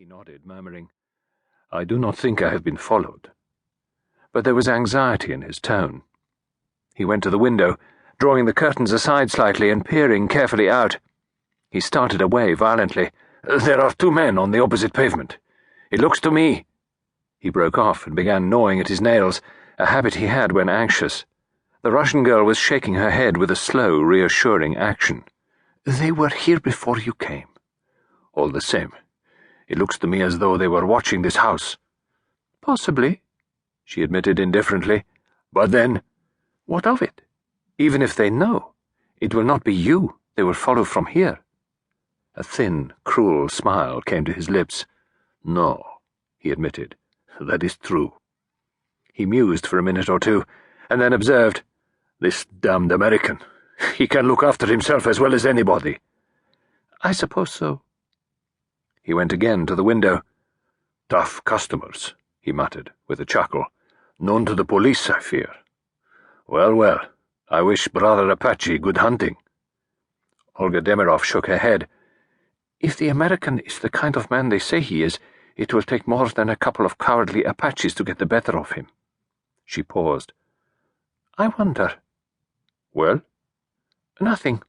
He nodded, murmuring, "I do not think I have been followed." But there was anxiety in his tone. He went to the window, drawing the curtains aside slightly and peering carefully out. He started away violently. "There are two men on the opposite pavement. It looks to me—" He broke off and began gnawing at his nails, a habit he had when anxious. The Russian girl was shaking her head with a slow, reassuring action. "They were here before you came. All the same, it looks to me as though they were watching this house." "Possibly," she admitted indifferently. "But then, what of it? Even if they know, it will not be you they will follow from here." A thin, cruel smile came to his lips. "No," he admitted, "that is true." He mused for a minute or two, and then observed, "This damned American. He can look after himself as well as anybody." "I suppose so." He went again to the window. "Tough customers," he muttered, with a chuckle. "Known to the police, I fear. Well, well, I wish Brother Apache good hunting." Olga Demiroff shook her head. "If the American is the kind of man they say he is, it will take more than a couple of cowardly Apaches to get the better of him." She paused. "I wonder—" "Well?" "Nothing.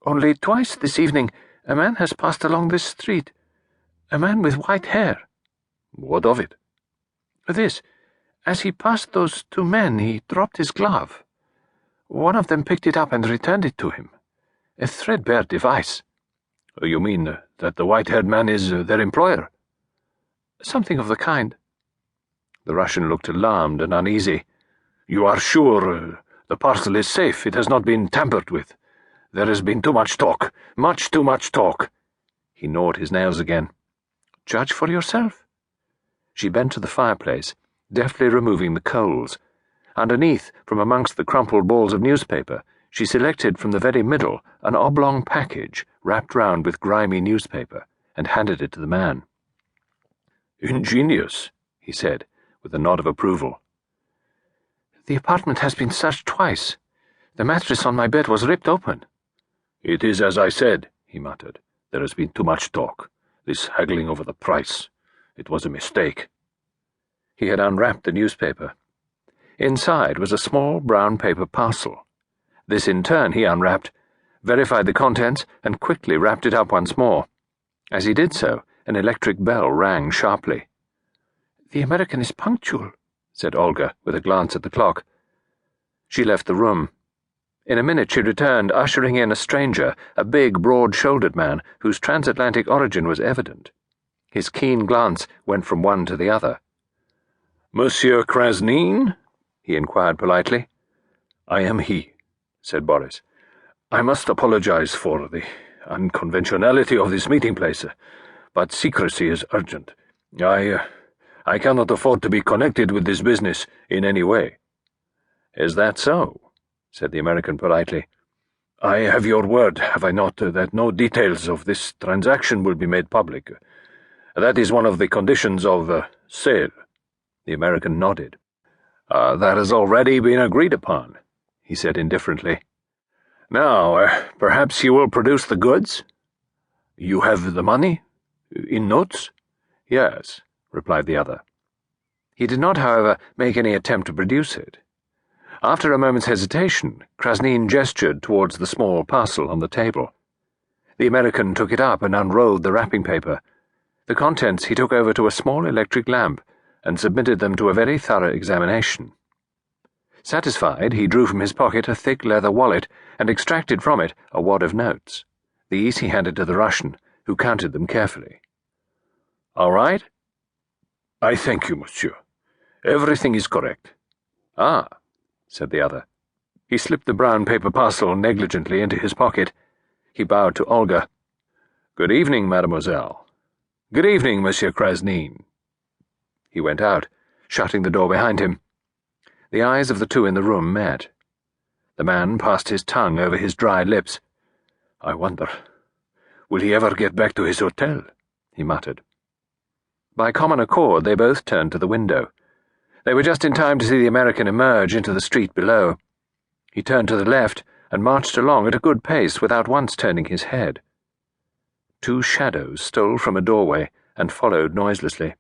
Only twice this evening a man has passed along this street. A man with white hair." "What of it?" "This. As he passed those two men, he dropped his glove. One of them picked it up and returned it to him. A threadbare device." "You mean that the white-haired man is their employer?" "Something of the kind." The Russian looked alarmed and uneasy. "You are sure the parcel is safe? It has not been tampered with? There has been too much talk. Much too much talk." He gnawed his nails again. "Judge for yourself." She bent to the fireplace, deftly removing the coals. Underneath, from amongst the crumpled balls of newspaper, she selected from the very middle an oblong package wrapped round with grimy newspaper, and handed it to the man. "Ingenious," he said, with a nod of approval. "The apartment has been searched twice. The mattress on my bed was ripped open." "It is as I said," he muttered. "There has been too much talk. This haggling over the price. It was a mistake." He had unwrapped the newspaper. Inside was a small brown paper parcel. This in turn he unwrapped, verified the contents, and quickly wrapped it up once more. As he did so, an electric bell rang sharply. "The American is punctual," said Olga, with a glance at the clock. She left the room. In a minute she returned, ushering in a stranger, a big, broad-shouldered man whose transatlantic origin was evident. His keen glance went from one to the other. "Monsieur Krasnin?" he inquired politely. "I am he," said Boris. "I must apologize for the unconventionality of this meeting place, but secrecy is urgent. I cannot afford to be connected with this business in any way." "Is that so?" said the American politely. "I have your word, have I not, that no details of this transaction will be made public? That is one of the conditions of sale." The American nodded. "That has already been agreed upon," he said indifferently. "Now, perhaps you will produce the goods?" "You have the money? In notes?" "Yes," replied the other. He did not, however, make any attempt to produce it. After a moment's hesitation, Krasnin gestured towards the small parcel on the table. The American took it up and unrolled the wrapping paper. The contents he took over to a small electric lamp and submitted them to a very thorough examination. Satisfied, he drew from his pocket a thick leather wallet and extracted from it a wad of notes. These he handed to the Russian, who counted them carefully. "All right?" "I thank you, monsieur. Everything is correct." "Ah," said the other. He slipped the brown paper parcel negligently into his pocket. He bowed to Olga. "Good evening, mademoiselle." "Good evening, Monsieur Krasnin." He went out, shutting the door behind him. The eyes of the two in the room met. The man passed his tongue over his dry lips. "I wonder, will he ever get back to his hotel?" he muttered. By common accord, they both turned to the window. They were just in time to see the American emerge into the street below. He turned to the left and marched along at a good pace without once turning his head. Two shadows stole from a doorway and followed noiselessly.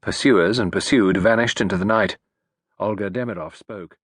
Pursuers and pursued vanished into the night. Olga Demirov spoke.